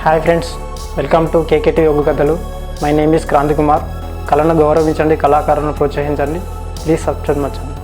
Hi friends, welcome to KKT Yoga కథలు. My name is Kranti Kumar. కళను గౌరవించండి, కళాకారులను ప్రోత్సహించండి. Please subscribe my channel.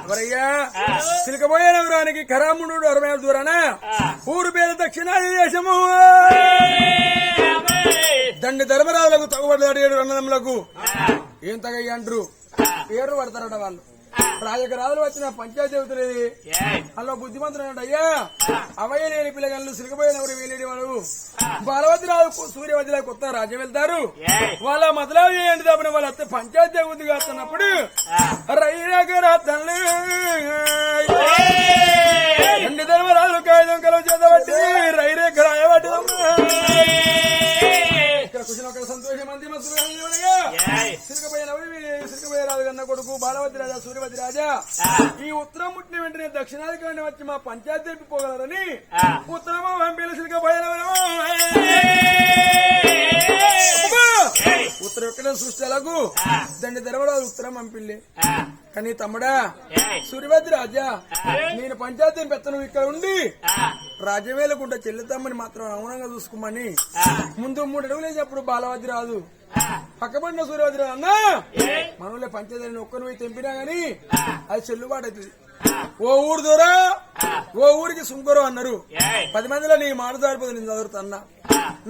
ఎవరయ్యా సిలికబోయే నగరానికి కరాముడు 60 దూరాన ఊరు పేరు దక్షిణాది దేశము దండి ధర్మరాజులకు తగుబడి 7 అన్నదమ్ములకు ఏం తగయ్య అంటారు పేరు పడతారట వాళ్ళు రాజక రాజులు వచ్చిన పంచాయతీ అవుతున్నది అలా బుద్ధిమంతుడు అయ్యా అవయ్య లేని పిల్లగాళ్ళు సిలికబోయిన ఎవరు వేలేని వాడు బాలవతి రాజు సూర్యవతి కొత్త రాజ్యం వెళ్తారు వాళ్ళ మతలాలు చేయండి తప్పని వాళ్ళ అత్త పంచాయతీ అవుతుంది కాస్తున్నప్పుడు రైరగరా తల్లి రెండు ధర్మరాజులు కాగితం కలవ చేతబట్టి రైరేఖ రాయబడ్డదమ్మా ఇక్కడ కూర్చుని ఒక సంతోషం అంది సిరికబోయే రాజు కన్న కొడుకు బాలవతి రాజా సూర్యవతి రాజా ఈ ఉత్తరం పుట్టిన వెంటనే దక్షిణాధికారిని వచ్చి మా పంచాయతీ పోగలరని ఉత్తరమా పంపిన సిరికబోయే ఉత్తరం ఎక్కడ సృష్టిలకు దండి ధర్మరాజు ఉత్తరం పంపిల్లి కానీ తమ్ముడా సూర్యవతి రాజా నేను పంచాయతీని పెత్తను ఇక్కడ ఉండి రాజ్యమేలకుంటే చెల్లిద్దామని మాత్రం అవునంగా చూసుకోమని ముందు 3 అడుగులు వేసేప్పుడు బాలవతి రాదు పక్కపడిన సూర్యవతి రాదు అన్నా మనలో పంచాయతీని ఒక్కరు పోయి తెంపినా గాని అది చెల్లుబాటు అవుతుంది ఓ ఊరు దూరా ఓ ఊరికి సుంకరు అన్నారు 10 మందిలో నీ మాట దారిపోతే నేను చదువుతున్నా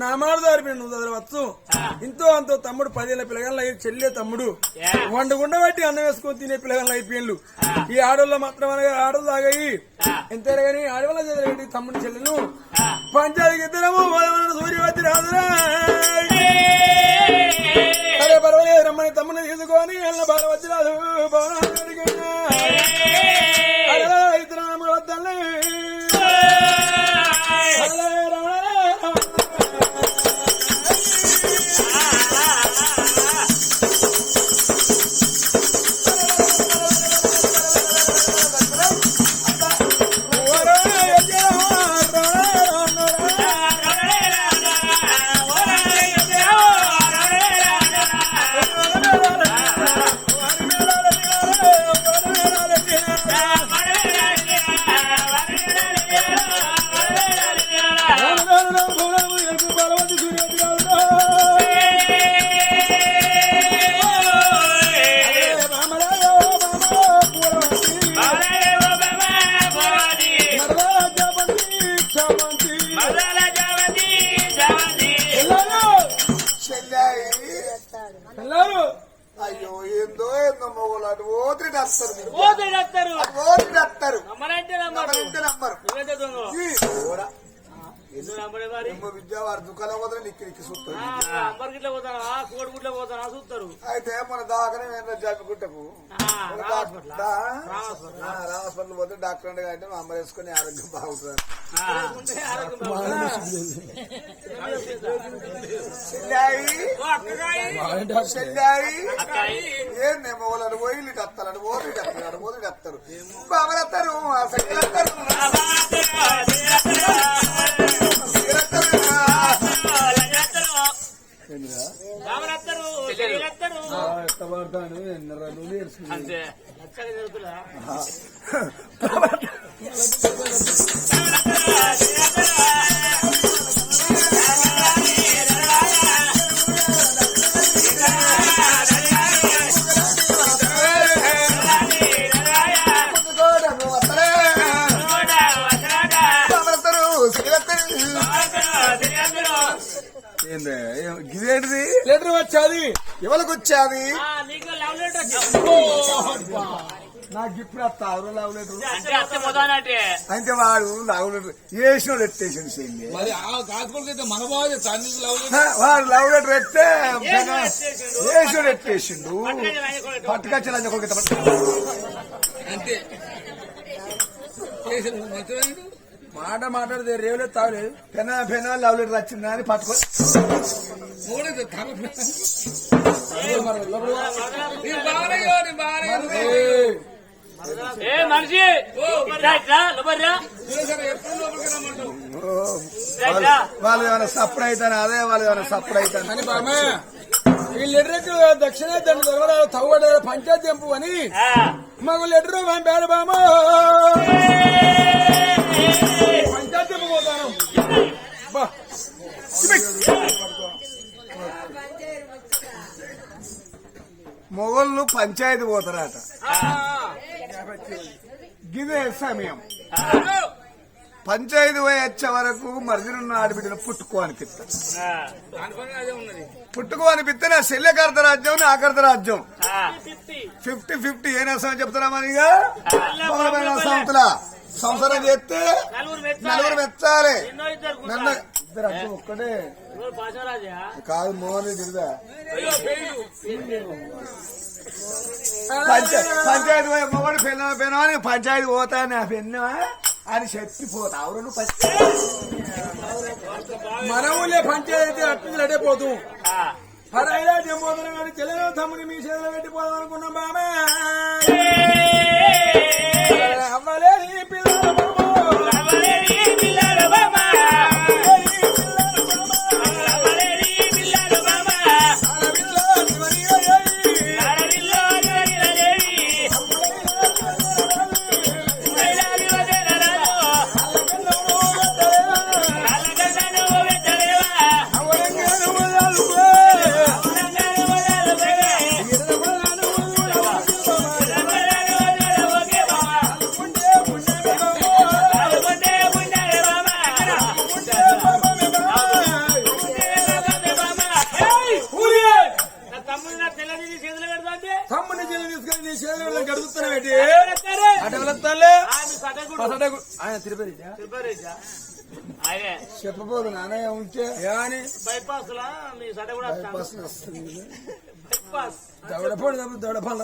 నా మాట దారిపోయి నువ్వు చదవచ్చు ఇంతో అంతో తమ్ముడు 10 ఏళ్ల పిల్లగాళ్ళు అయ్యి చెల్లె తమ్ముడు వండుకుండ బట్టి అన్నం వేసుకొని తినే పిల్లగాళ్ళు అయిపోయిన్లు ఈ ఆడోళ్ళ మాత్రం అనగా ఆడోళ్ళు తాగాయి ఎంతైనా గానీ ఆడవాళ్ళ చదివేటి తమ్ముడు చెల్లెను పంచాయతీకి ఇద్దరము సూర్యవతి రాదురా సరే పర్వాలేదు రమ్మని తమ్ముని తీసుకొని అన్న బాలవతి రాదు ఇద్దరు వద్దల్ని అయ్యో ఏందో ఏందో మొగలు అటు ఓతిడస్తారు విద్యావారి దుకాణం పోతే ఇక్కడికి చూస్తారు అయితే మన దాకానే జాపిగుట్టకు హాస్పిటల్ పోతే డాక్టర్ అంటే అంటే అమ్మ వేసుకుని ఆరోగ్యం బాగుంటుంది ఏంది మొగలు పోయి వస్తారు ఓదిటి వస్తారు బాగా వస్తారు ఎత్తబడతాను ఎన్నర అంతే ఇదేంటిది లెటర్ వచ్చాది ఎవరికి వచ్చాది నాకు ఇప్పుడు వస్తారు లవ్ లెటర్ అంటే వాడు లవ్ లెటర్ వేసినోడు ఎట్టేసి మన బాగా వాడు లవ్ లెటర్ ఎత్తే వేసినోడు ఎట్టేసిండు పట్టుకొచ్చిన అంతే మాట మాట్లాడితే రేవులే తాగలేదు పెనా లవ్ లెటర్ వచ్చిందా అని పట్టుకో మనిషి వాళ్ళు ఏమైనా సప్పుడు అవుతాను అదే వాళ్ళు ఏమైనా సప్పుడు అవుతాను అని బామా ఈ లెటర్ దక్షిణ తవ్వడ పంచాయతీ ఎంపు అని మాకు లెటర్ పంపాడు బామా పంచాయతీ ఎంపు పోతాను మొగళ్ళు పంచాయతీ పోతారట గిదే సమయం పంచాయతీ పోయి వచ్చే వరకు మరిదినున్న ఆడబిడ్డను పుట్టుకో అనిపిస్తాను. పుట్టుకో అనిపిస్తే నా శల్యకర్త రాజ్యం నా అకర్త రాజ్యం 50-50 ఏ నష్టం చెప్తారా మనీగా సంవత్సరం చేస్తే నలుగురు మెచ్చాలి. నన్ను ఇద్దరు అర్థం ఒక్కటే కాదు మోహన్ తిరుదా పంచాయతీ పోయి మొగడు పెన్నా అని పంచాయతీ పోతా నా పెన్నా అని చెప్పిపోతా ఎవరు మన ఊళ్ళే పంచాయతీ అట్టు రెడైపోతూ పదైనా చెంపోతున్నాం కానీ తెలంగాణ తమ్ముని మీ చేతిలో పెట్టిపోదాం అనుకున్నాం బాబా. అవ్వలేని పిల్లల తమ్ముని చెల్లి తీసుకొని నీ చేతులు గడుపుతున్నావేంటి అటవలే ఆయన తిరుపతి చెప్పబోదు నాన్నయ్య ఉంటే అని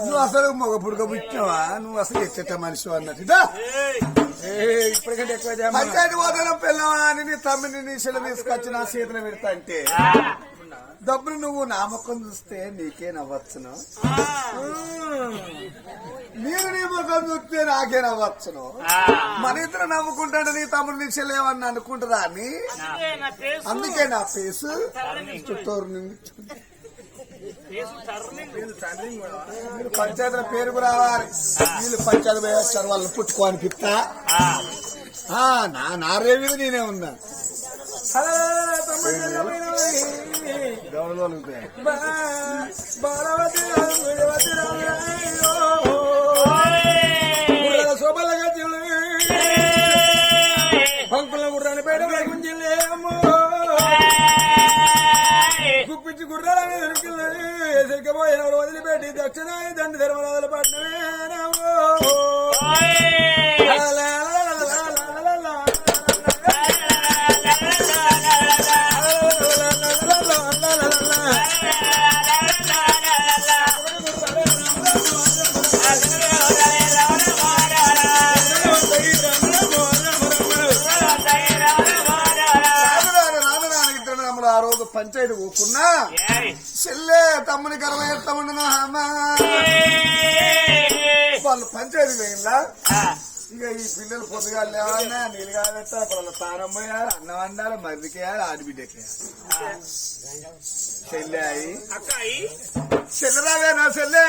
నువ్వు అసలు మగ పుడక పుట్టినావా నువ్వు అసలు ఎచ్చట మనిషి అన్నట్టు ఇప్పటికంటే ఎక్కువ పంచాయతీ పోతాను పిల్లవా అని నీ తమ్మిని నీ చెల్లి తీసుకొచ్చి నా చేతిలో పెడతా అంటే డబ్బులు నువ్వు నా ముఖం చూస్తే నీకే నవ్వచ్చును, నేను నీ ముఖం చూస్తే నాకే నవ్వచ్చును. మన ఇద్దరు నవ్వుకుంటాడు నీ తమ్ముడు నీ చెల్లేమని అనుకుంటుందా అని. అందుకే నా ఫేసు చుట్టూరు మీరు పంచాయతీల పేరుకు రావాలి. వీళ్ళు పంచాయతీ పోయేస్తారు వాళ్ళని పుట్టుకో అనిపిస్తా నా రేవిగా నేనే ఉన్నా. శోభలగా పంకుల గుర్రాన్ని పేట గుంజిల్లేమో గుప్పించి గుర్రాల మీద సరిగ్గిపోయిన వదిలిపెట్టి దక్షిణాయి దండి ధర్మరాజుల పట్నమేనామో ఆ రోజు పంచాయతీ కూకున్నా చెల్లే తమ్ముని కరవై తమ్ముడు వాళ్ళు పంచాయతీ వేయంలా. ఇక ఈ పిల్లలు పొద్దుగా లేవన్నా నీళ్ళు కాదెత్తా వాళ్ళ తారం పోయారు, అన్నం వండాలి, మరిదికేయాలి, ఆడిబిడ్డకేయాలి. చెల్లె అయి చెల్లెరావే నా చెల్లె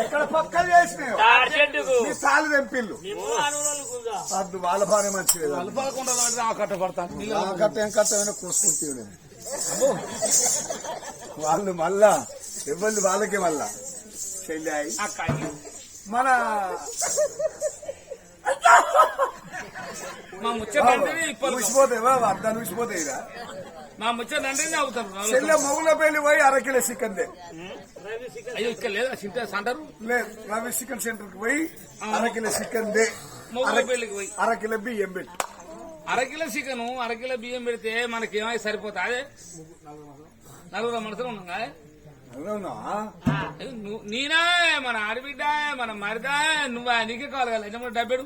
ఎక్కడ పక్కన చేసినాయి సాలు తెంపిల్లు అద్దు వాళ్ళ భార్య మంచిది కట్ట ఏం కట్టమైనా కోసుకుంటే వాళ్ళు మళ్ళా ఇబ్బంది వాళ్ళకే మళ్ళా చెల్లాయి మన ఊసిపోతావా అర్థం ఊసిపోతాయిరా మా ముచ్చండి అవుతారు చెల్లె మొగుల పెళ్లి పోయి అరకిలో చికెన్ అయ్యో ఇక్కడ లేదా సెంటర్ లేదు రవి చికెన్ సెంటర్ కి పోయి అరకిలో చికెన్ దే పెళ్లికి పోయి అరకిలో బియ్యం పెట్టి అరకిలో చికెన్ అరకిలో బియ్యం పెడితే మనకి ఏమై సరిపోతా అదే నలుగురు మనసులో ఉన్నాగా నేనా మన ఆడబిడ్డ మన మరిదా నువ్వు నీకే కావాలి కదా ఎంత డబ్బెడు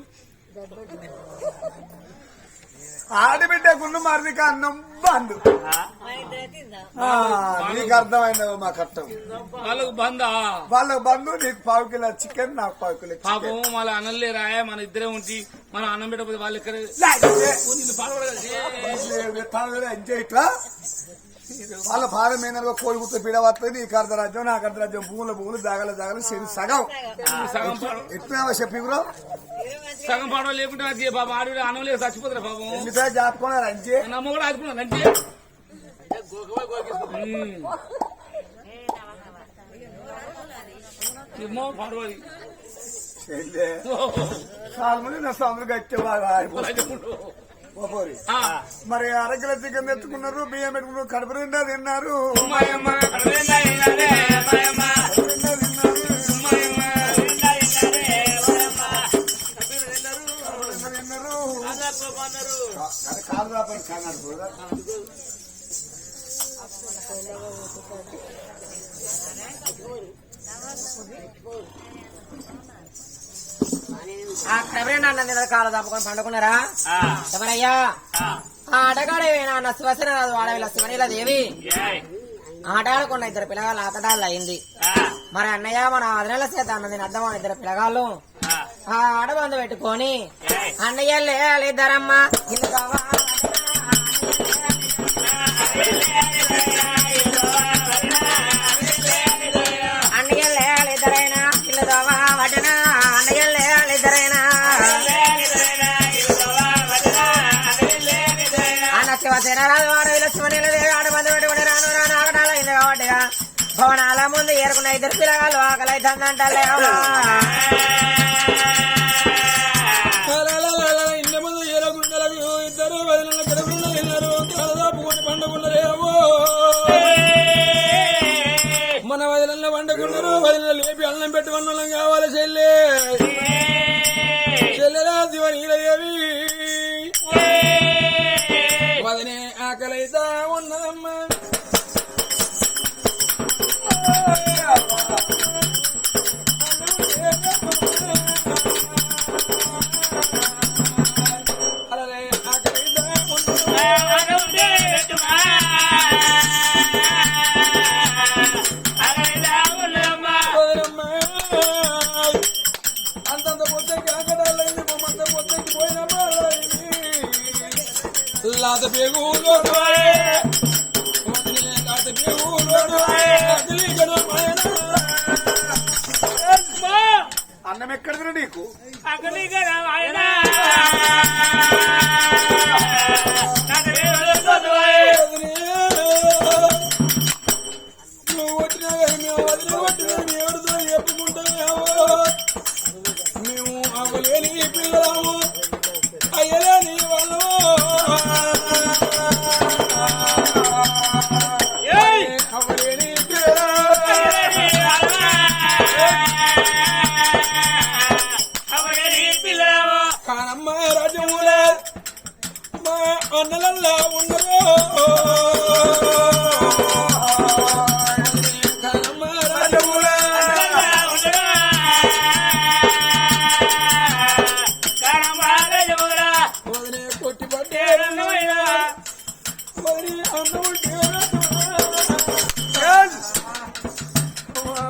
ఆడబిడ్డ గుండు మరిదికి అన్నం బంధు నీకు అర్థమైంది మా కట్టం వాళ్ళకు బందా వాళ్ళకు బంధు నీకు 1/2 కిలో చికెన్ నాకు 1/2 కిలో పాపం వాళ్ళ అన్నం లేరాయా మన ఇద్దరే ఉంచి మనం అన్నం పెట్టకపోతే వాళ్ళు ఇక్కడ ఇట్లా వాళ్ళ భారం ఏందనుకో కోడి గుర్తు పీడ వస్తుంది ఈ అర్ధరాజ్యం నాకు అర్ధరాజ్యం భూములు జాగలు శని సగం సగం పాడు ఎట్లా చెప్పి బ్రో సగం పాడవ లేకుంటే అది బాబా ఆడు అన్నం లేదు చచ్చిపోతారు పాపం ఎన్నిసార్లు జాపుకున్నారు అంతే నమ్మ కూడా ఆడుకున్నాను అంటే ఏమో పాడవాలి చాలా మంది నా సముద్రం గట్టి బాగా పోరి మరి అరకిల చికెన్ తెచ్చుకున్నారు బియ్యం పెట్టుకున్నారు కడుపు నిండా తిన్నారు కాదు రాపని కన్నారు ఆ కబరేనా అన్న కాలు తప్పుకొని పండుకున్నారా ఎవరయ్యా ఆ ఆటగాడేనా అన్న శివసేన వాడవిల శివనీల దేవి ఆటాడుకున్న ఇద్దరు పిల్లగాళ్ళు ఆటడాళ్ళు అయింది మరి అన్నయ్య మన అదనల చేత అన్నది అర్థం ఇద్దరు పిల్లగాళ్ళు ఆ ఆడబందు పెట్టుకొని అన్నయ్య లేద్దరమ్మా ఇల్లు అన్నయ్య లేద్దరైనా ఇల్లు దోవా వటనా భవనాల ముందు ఏరుకున్న ఇద్దరు పిల్లగాళ్ళు ఆకలైతుందంటే ఇంటి ముందు ఏరగుండలకు ఇద్దరు వదిలిన గడుపుల్లో వెళ్ళారు కలదాపుకొని పండుకున్నారేమో మన వదిలిన పండుకున్నారు వదిలిన లేపి అన్నం పెట్టుకున్న కావాలి చెల్లెలా శివనీలదేవి వదినే ఆకలైతా ఉన్నదమ్మా అంతంత పొద్దకి ఆకడాలైంది బొమ్మంత పొద్దకి పోయినమ్మా లాత పేగులో అన్నం ఎక్కడ నీకు నువ్వు వచ్చినా మేము వదిలి వచ్చినా ఎవరితో చెప్పుకుంటామేమో మేము అవ్వలేని పిల్లము అయ్యలేని వాళ్ళము అవ్వలేని కానమ్మ రాజ్యములే మా అన్నలల్లా ఉండరు కానమ్మ రాజ్యములే వదిలే కొట్టి పట్టే వదిలి అన్న ఉంటే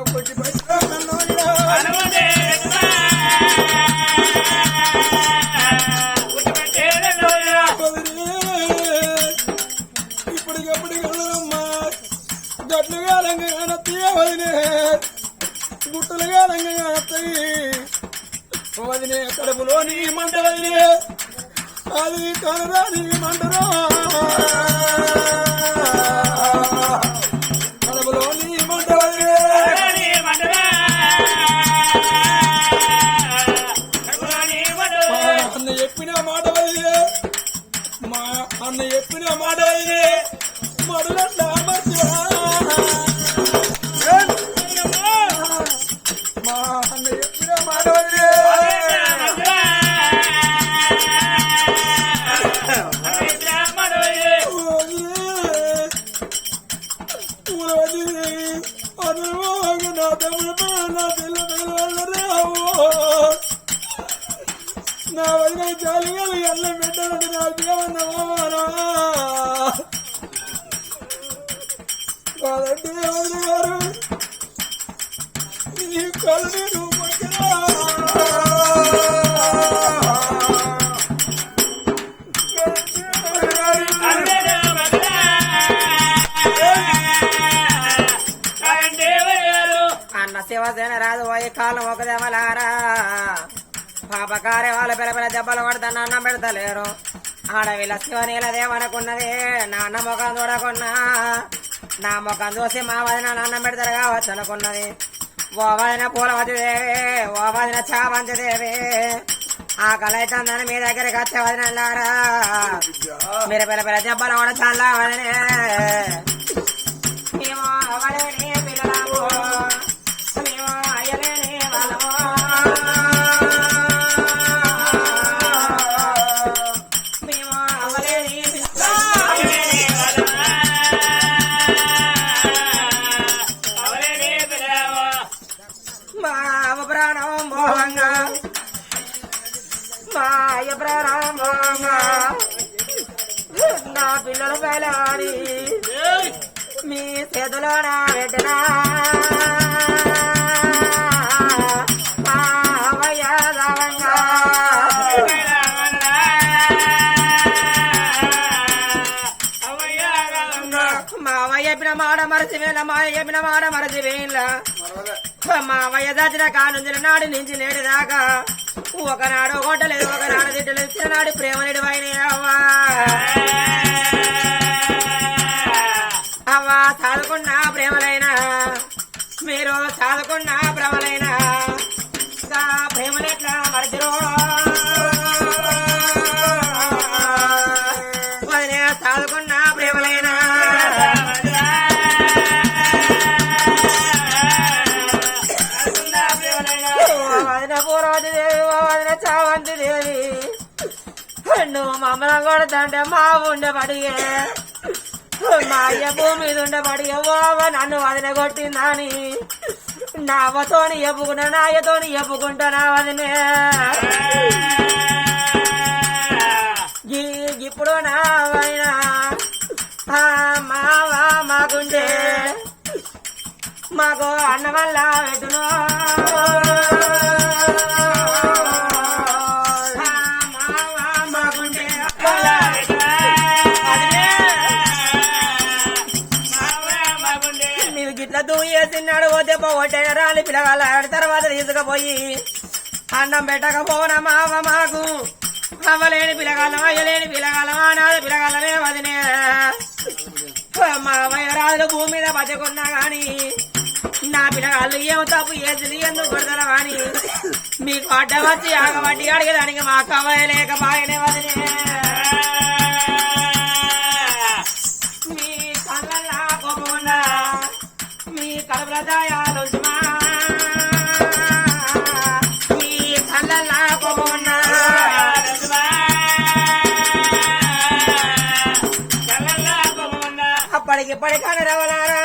కొట్టి పట్టే ఇప్పటికప్పుడు వెళ్ళమ్మా గట్లు కాలంగా కానత్తయ్య వదిలే గుట్టలు కాలంగా కానత్తయ్యి వదిలే కడుపులోని మంట వదిలే అది కనరాని మంటరా కడుపులోని మంట వదిలే అన్న చెప్పిన మాట వదిలే మా అన్న చెప్పిన మాట వదిలే మడులట్లా మర్చివా మా అన్న చెప్పిన మాట వదిలే నా తమ్ముడు నా పిల్ల నా వదిన జాలిగా అన్నం పెట్టాలంటే నాకేమన్నా కాదంటే వదిన గారు ఈ కళ్ళు నేను శివసేన రాదు పోయి కాలం ఒక దెబ్బలారా పాపకారే వాళ్ళ పిల్ల దెబ్బలు కొడతాను అన్నం పెడతలేరు ఆడవిల శివనీల దేవనుకున్నది నాన్న ముఖం చూడకున్నా నా ముఖం చూసి మా వదిన అన్నం పెడతారు కావచ్చు అనుకున్నది ఓ వదిన పూలవతి దేవి ఓ వదిన చావంతి దేవి ఆకలైతుందని మీ దగ్గరికి వచ్చే వదినలారా మీరు పిల్ల దెబ్బలు కూడా చాలా వదినే మేము అవలేని పిల్లలాము మేము అయ్యలేని వాళ్ళము మేము అవలేని మా అవ ప్రాణం మోహంగా మా అయ్య ప్రాణం మోహంగా నా పిల్లల పైలాడి మీ చేతిలో నా పెట్టినా మావయ్య చెప్పిన మాట మరచి వేళ మాయ చెప్పిన మాట మరచి వేళ మావయ్య దాచిన కానుంచిన నాడు నుంచి నేడు దాకా ఒకనాడు కొట్టలేదు ఒకనాడు తిట్టలేదు చిన్ననాడు ప్రేమ నిడివైన అవ్వా చదువుకున్న ప్రేమలైనా మీరు చదువుకున్న భ్రమలైనా ప్రేమలెట్లా మరచిరో వదిలే చదువుకున్న ప్రేమలైనా వదిన పూర్వతి దేవి వదిన చావంతి దేవి నువ్వు మమ్మల్ని కొడతంటే మా ఉండే పడిగే మా అయ్య భూమి మీద ఉండే పడిగే ఓవ నన్ను వదిన కొట్టిందని నా అవ్వతోని చెప్పుకున్నా నా అయ్యతోని చెప్పుకుంటానా వదినే ఇప్పుడు నా వైనా మావా మాకుండే మాకు అన్న వల్ల పెట్టును మావా మాకుండే నీవు గిట్ల దూయేసిన్నాడు పోతే పోగొట్టే రాలి పిల్లగాళ్ళ తర్వాత తీసుకుపోయి అన్నం పెట్టకపోనా మావ మాకు అవ్వలేని పిల్లగాళ్ళం అయ్యలేని పిల్లగాళ్ళం నాది పిల్లగాళ్ళనే వదినే మా వయరాజులు భూమి మీద బతుకున్నా గాని నా పిల్లగాళ్ళు ఏం తప్పు చేసింది ఎందుకు కొడతారా అని మీకు అడ్డం వచ్చి ఆగబట్టి అడిగేదానికి మా కవ్వలేక బాగానే వదినే మీ కళ్ళల్లా కోపమున్నా మీ కడుపుల దాయాలు మీ కళ్ళల్లా కోపమున్నా అప్పటికిప్పటికీ రవలారా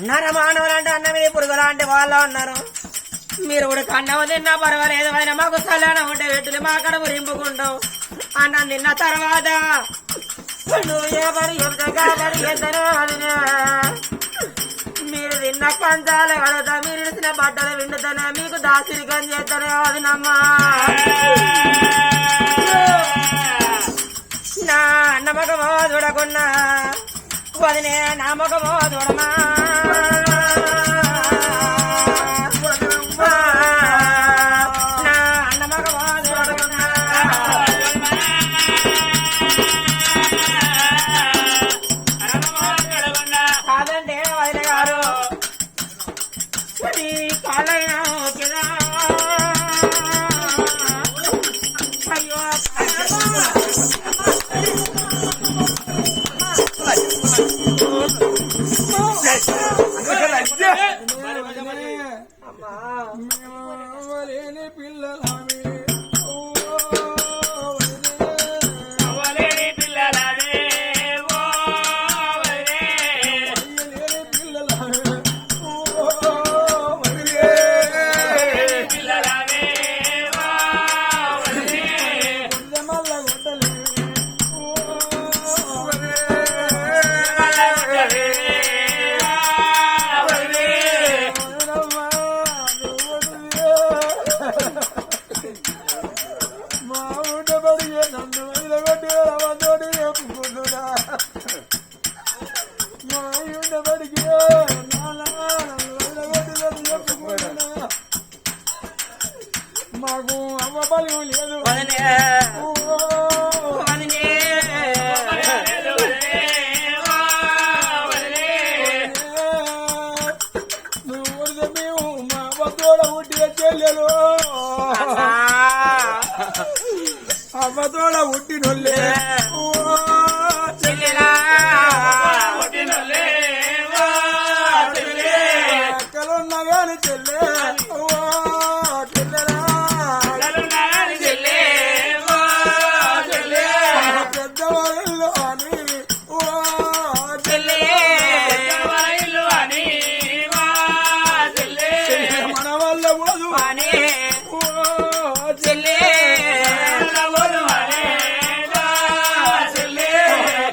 నరమానవులంటే అన్న మీద పురుగులా అంటే వాళ్ళు ఉన్నారు మీరు కూడా కన్నం తిన్నా పర్వాలేదు అయినా మాకు సలాన ఉంటే వెట్టులు మా కడుపు రింపుకుంటాం అన్నం తిన్న తర్వాత నువ్వు ఏ పని చెప్తాను ఎంతనో అదినా మీరు తిన్న పంచాలు కడతా మీరు ఇచ్చిన బట్టలు విండుతానే మీకు దాసిరికం చేస్తానే అదినమ్మా నా నమ్మకమో చూడకున్నా వదినే నమ్మకమో చూడమా నా నమ్మకమో చూడకున్నా కాదంటే వదిలే గారు కాలైనా ఓకేనా అయ్యో లేని పిల్లలామే నువ్వు ఊరితే మేము మా అవ్వతోడ ఉట్టిన చెల్లెలు అవ్వతోడ ఉట్టినొల్లే అక్కలున్నా గాని చెల్లె పెద్దవాళ్ళు అని మన వల్ల పోదు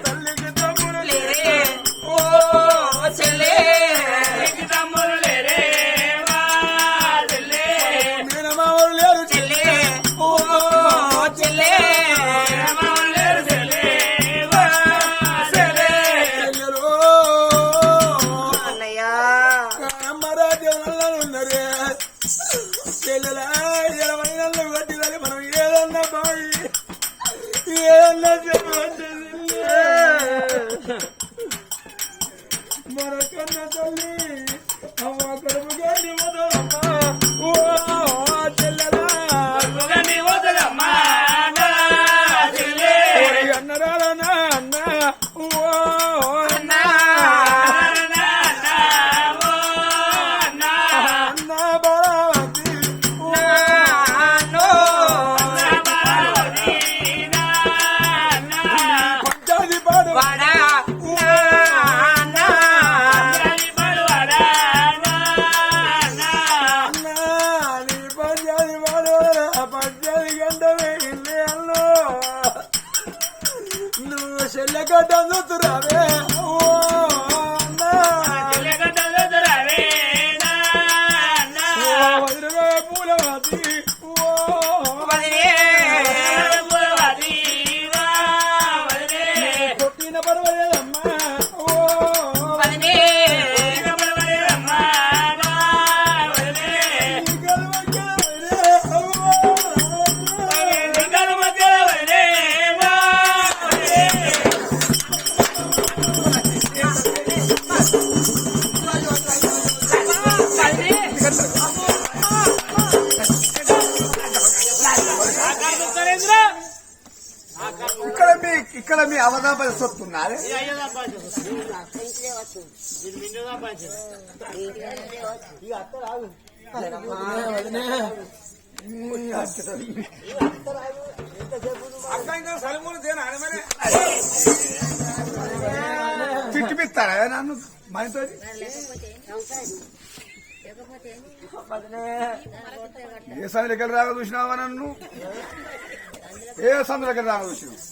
తల్లికి తమ్ముడు మీనమావులు లేరు చెల్లెలు అమ్మరాజ్యం ఉన్నారు చెల్లెల 20 నెలలు కొట్టిదని మనం ఏదన్నా బావి ఏదన్నా చెప్పండి మనకన్నా తల్లి అమ్మ కడుపు గాని వదలమ్మా ఓ చెల్లెలా అన్నరాలనా అన్న ఓ అన్న బాలవతి పంచాది పాడు నీ పంచాది పాడు పంచాది గంటమే ఇల్లే అల్లో నువ్వు చెల్లెగడ్డ చూతురావే ఓ వదిలివే పూలవాతి ఓ కొట్టిన పర్వాలేదమ్మా ఓ ఇక్కడ మీ అవగాహన వస్తున్నారే తిట్టిపిస్తారా నన్ను మనతో ఏ సందు దగ్గర రాగా చూసినావా నన్ను ఏ సందు దగ్గర రాగా చూసినావు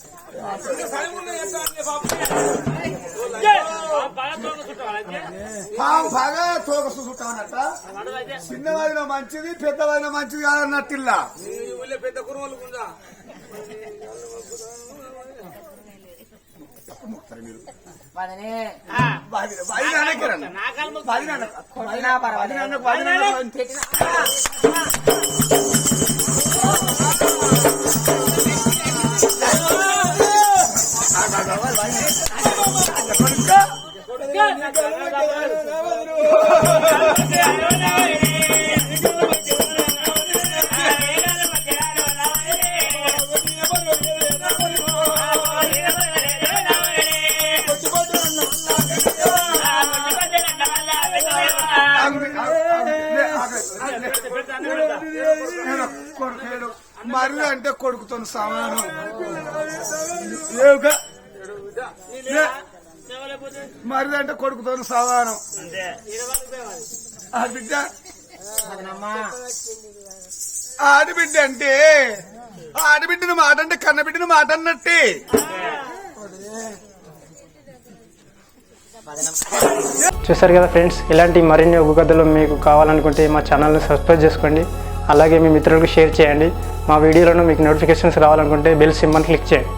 బాగా తోక చుట్టామన్నట్ట చిన్నవాడిన మంచిది పెద్దవాడిన మంచిది కాదన్నట్టిల్లా పెద్ద కురుమలు ఉందా మీరు వదనే మర్రి అంటే కొడుకుతో సమానం మర్రి అంటే కొడుకుతో సమానం ఆడబిడ్డ ఆడబిడ్డ అంటే ఆడబిడ్డను మాట అంటే కన్నబిడ్డను మాట అన్నట్టే. చూసారు కదా ఫ్రెండ్స్, ఇలాంటి మరిన్ని ఒగ్గు కథలు మీకు కావాలనుకుంటే మా ఛానల్ని సబ్స్క్రైబ్ చేసుకోండి. అలాగే మీ మిత్రులకు షేర్ చేయండి. మా వీడియోలను మీకు నోటిఫికేషన్స్ రావాలనుకుంటే బెల్ సింబల్ క్లిక్ చేయండి.